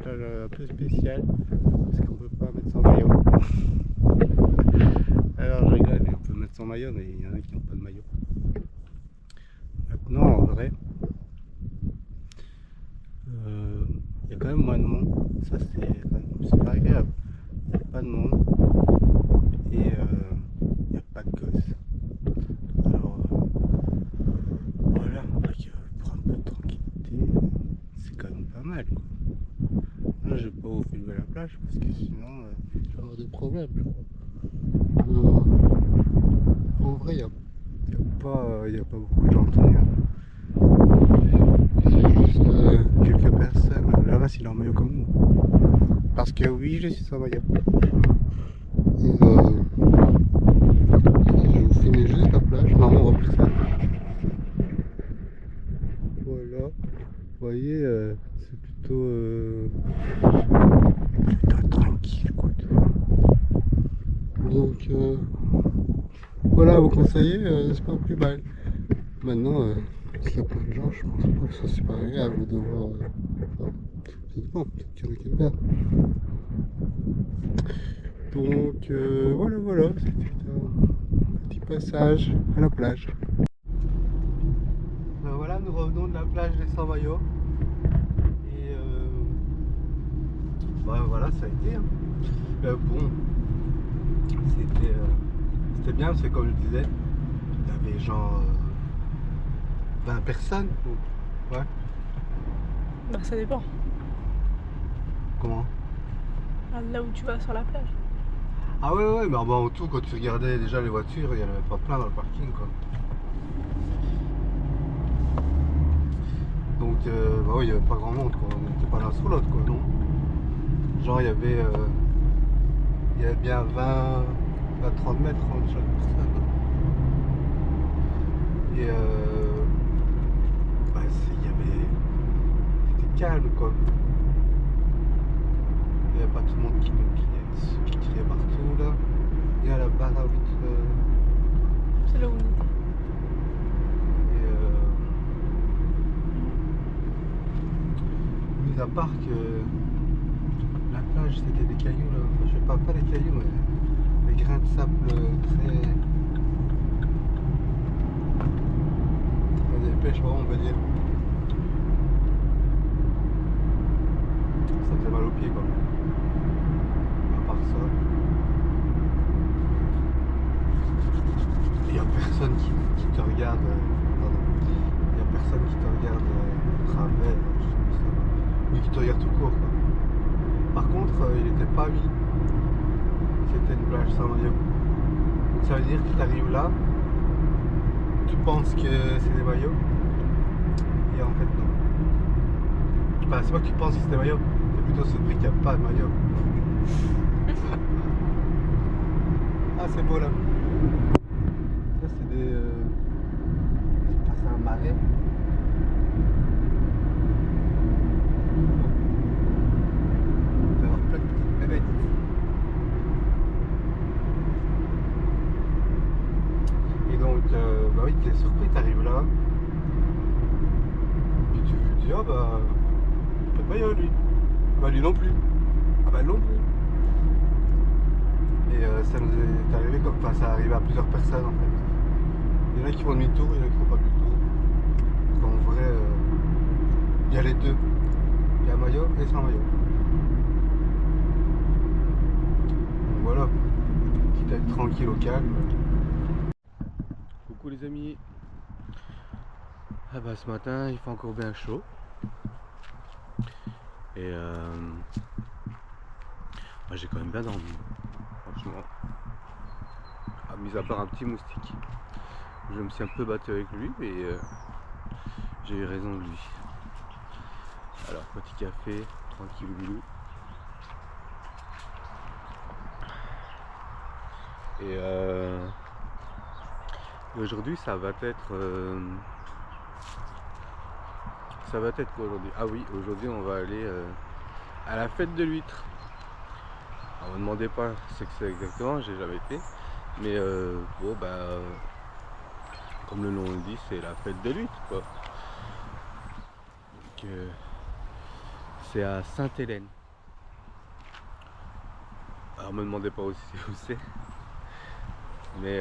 plage un peu spéciale parce qu'on peut pas mettre son maillot. Alors je rigole, on peut mettre son maillot, mais il y en a qui n'ont pas de maillot. Maintenant, en vrai, il y a quand même moins de monde. Ça, c'est pas agréable. Il n'y a pas de monde et il n'y a pas de gosses. Alors voilà, pour un peu de tranquillité, c'est quand même pas mal, quoi. Là, je vais pas vous filmer la plage parce que sinon, je vais avoir des problèmes, je crois. En vrai, il n'y a pas beaucoup de gens qui viennent. C'est juste quelques personnes. Là-bas, il est en maillot comme nous. Parce que oui, je suis sans maillot. Et je vais vous filmer juste la plage. Non, on va plus ça. Voilà. Vous voyez, c'est plutôt tranquille, quoi. Donc, voilà, vous conseillez, c'est pas plus mal. Maintenant, s'il y a plein de gens, je pense pas que ça c'est pas agréable de voir. Bon, peut-être qu'il y en a qui aiment bien. Donc, voilà, c'était un petit passage à la plage. Ben voilà, nous revenons de la plage des Sans-Maillots. Et ben voilà, ça a été. Hein. Bon, c'était bien, parce que comme je disais, il y avait genre 20 personnes. Ouais. Bah ça dépend. Comment? Là où tu vas sur la plage. Ah ouais, mais en tout, quand tu regardais déjà les voitures, il n'y en avait pas plein dans le parking, quoi. Donc, bah oui, il n'y avait pas grand monde, quoi. On n'était pas l'un sur l'autre, quoi, non? Genre, il y avait bien 20 à 30 mètres entre chaque personne. Et bah, c'était calme, quoi. Il n'y avait pas tout le monde qui criait partout, là. Il y a la barre à vitre. C'est là où on était. Mis à part que la plage c'était des cailloux là, enfin, je sais pas des cailloux mais des grains de sable très épais, je sais pas on va dire. Ça fait mal aux pieds quoi. À part ça. Il y a personne qui te regarde. Pardon. Il y a personne qui te regarde travers, mais qui te regarde tout court quoi. Par contre, il n'était pas mis. C'était une plage sans maillot. Donc ça veut dire que tu arrives là, tu penses que c'est des maillots, et en fait non. Enfin, c'est pas que tu penses que c'est des maillots, c'est plutôt celui qui n'a pas de maillot. Ah, c'est beau là. Ça, c'est des. C'est un marais. Et donc, bah oui, t'es surpris, t'arrives là. Et tu dis, ah bah, pas de maillot lui. Bah lui non plus. Ah bah non plus. Et ça nous est arrivé comme, enfin ça arrive à plusieurs personnes en fait. Il y en a qui font demi-tour, il y en a qui font pas demi-tour. Parce qu'en vrai, il y a les deux. Il y a maillot et sans maillot. Donc voilà, quitte à être tranquille au calme. Coucou les amis. Ah bah ce matin il fait encore bien chaud. Et bah, j'ai quand même bien dormi. Franchement. Ah, mis à part un petit moustique. Je me suis un peu battu avec lui et j'ai eu raison de lui. Alors petit café, tranquille bilou. Et aujourd'hui ça va être quoi aujourd'hui? Ah oui, aujourd'hui on va aller à la fête de l'huître. Alors ne me demandez pas ce que c'est exactement, j'ai jamais été. Mais bon bah comme le nom le dit, c'est la fête de l'huître quoi. Donc c'est à Sainte-Hélène. Alors me demandez pas aussi où c'est. Mais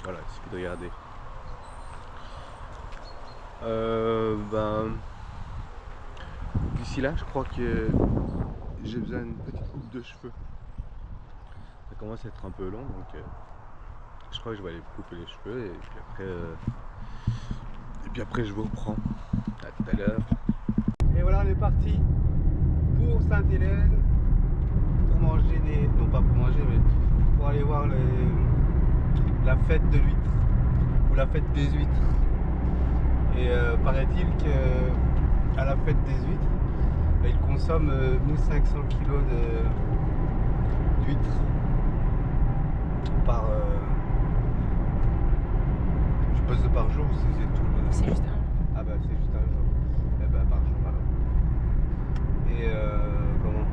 voilà, il suffit de regarder. D'ici là, je crois que j'ai besoin d'une petite coupe de cheveux. Ça commence à être un peu long, donc je crois que je vais aller couper les cheveux et puis après je vous reprends. À tout à l'heure. Et voilà, on est parti pour Sainte-Hélène pour manger des... non pas pour manger, mais pour aller voir la fête de l'huître ou la fête des huîtres. Et paraît-il qu'à la fête des huîtres, ils consomment 1500 kg d'huîtres par... je suppose par jour ou c'est tout le... C'est juste un. Ah bah c'est juste un jour. Eh bah par jour alors. Et comment...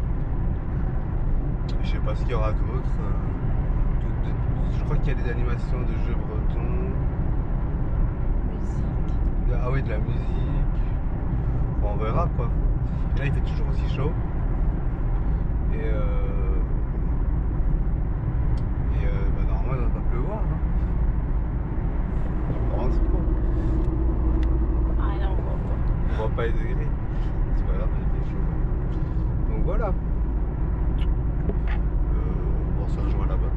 Je sais pas ce qu'il y aura d'autre. Je crois qu'il y a des animations de jeux bretons. Musique. Ah oui, de la musique. Bon, on verra quoi. Et là il fait toujours aussi chaud. Et bah, normalement il ne va pas pleuvoir. Hein. Je pense pas. Ah là, on voit pas. On voit pas les degrés. C'est pas grave, il fait chaud. Donc voilà. On se rejoint là-bas.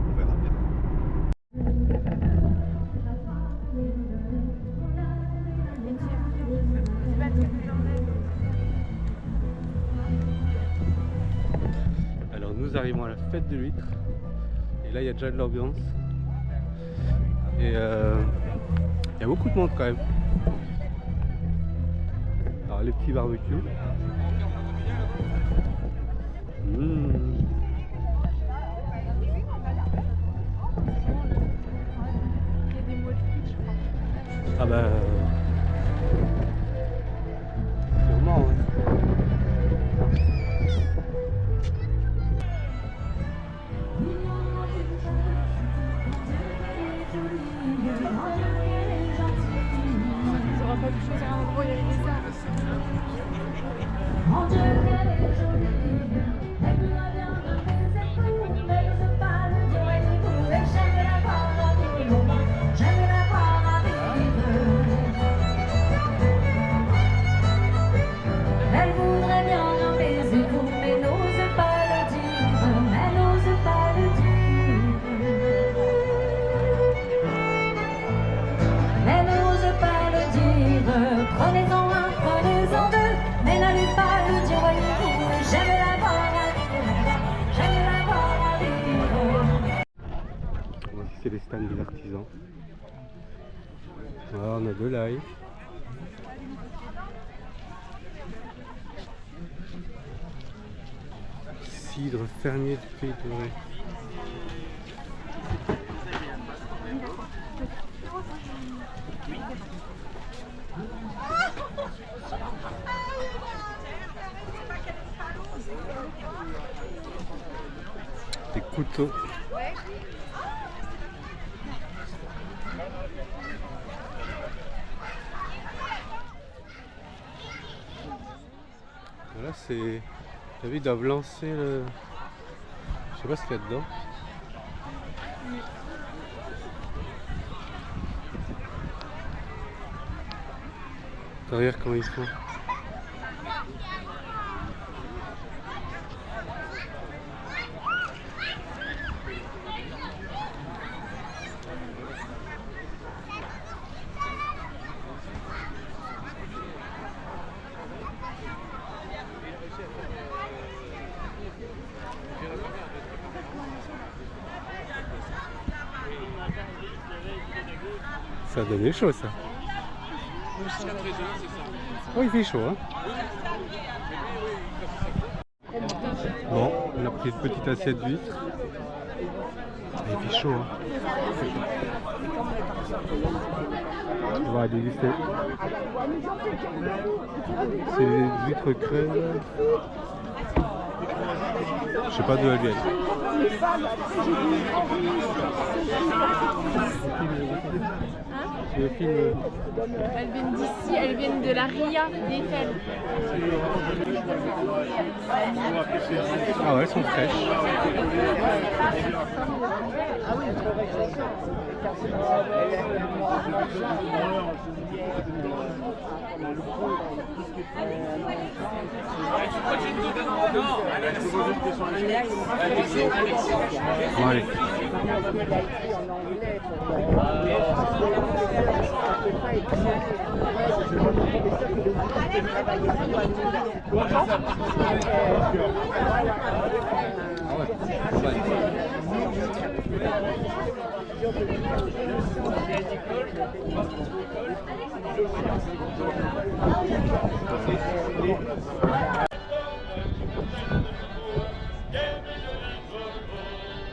On verra bien. Alors nous arrivons à la fête de l'huître. Et là il y a déjà de l'ambiance. Et il y a beaucoup de monde quand même. Alors les petits barbecues. Il y a des mots de frites, je crois. Ah bah... sûrement, ouais. Ils auraient pas pu choisir un endroit où il y avait des arbres. Mon Dieu, qu'elle est jolie, elle me va bien de mes épaules, mais je pas le dire et tout, et j'aime la voir à vivre, j'aime la voir à vivre. Elle voudrait bien un baiser vous, mais n'ose pas le dire, mais n'ose pas le dire. Mais n'ose pas le dire, prenez-en un, prenez-en deux, mais n'allez pas le dire, voyez-vous, j'aime la voir à vivre, j'aime la voir à vivre. Voici c'est les stands des artisans. Voilà, on a de l'ail. Cidre fermier du Pays de Ré. Des couteaux. Voilà, c'est... T'as vu, ils doivent lancer le... Je sais pas ce qu'il y a dedans. Regarde comment ils font. Ça a donné chaud ça. Oh, il fait chaud hein. Bon, on a pris une petite assiette d'huîtres. Il fait chaud hein. On va déguster. C'est des huîtres creuses. Je sais pas d'où elles viennent. Le film. Elles viennent d'ici, elles viennent de la RIA d'Eiffel. Ah ouais, elles sont fraîches. Bon, allez.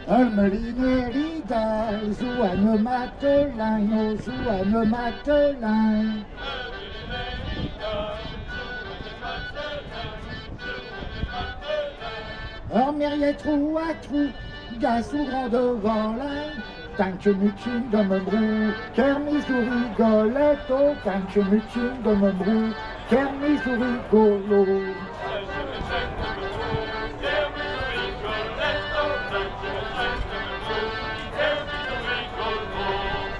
Almelinérida, Joanne Matelin, oh Joanne Matelin. Ormeriet trou à trou, gaz sous grand devant l'un. Tank mutin de me brou, kermis ou rigoletto. Tank mutin de me brou, kermis ou rigolo.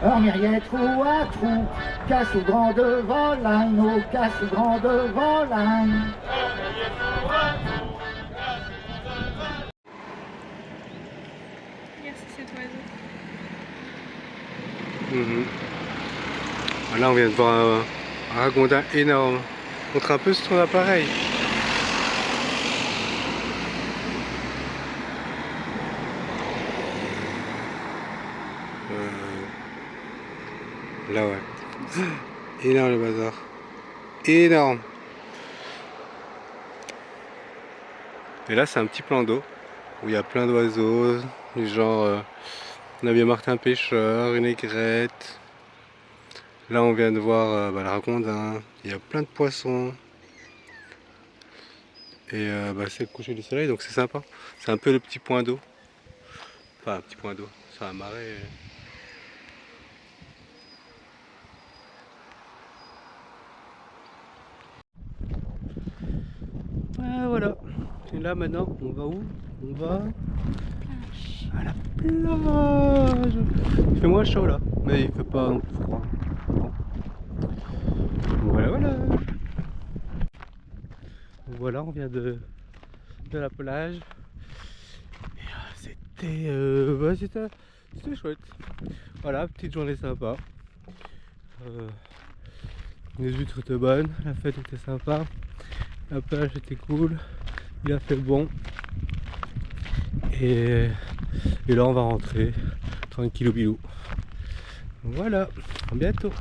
Ormeriet trou à trou, casse au grand devant l'âne, oh casse au grand devant l'âne. Merci cet oiseau. Là on vient de voir un ragondin énorme. Montre un peu sur ton appareil. Là ouais. Énorme le bazar. Énorme. Et là c'est un petit plan d'eau où il y a plein d'oiseaux, du genre on a bien Martin pêcheur, une aigrette. Là on vient de voir le ragondin, il y a plein de poissons. Et c'est le coucher du soleil donc c'est sympa. C'est un peu le petit point d'eau. Enfin un petit point d'eau, c'est un marais. Ah, voilà. Et là maintenant on va où? On va à la plage. Il fait moins chaud là, mais il fait pas froid. Voilà, voilà. Voilà, on vient de la plage. Et c'était chouette. Voilà, petite journée sympa. Les huîtres étaient bonnes, la fête était sympa, la plage était cool, il a fait bon. Et là on va rentrer tranquille au bilou. Voilà, à bientôt.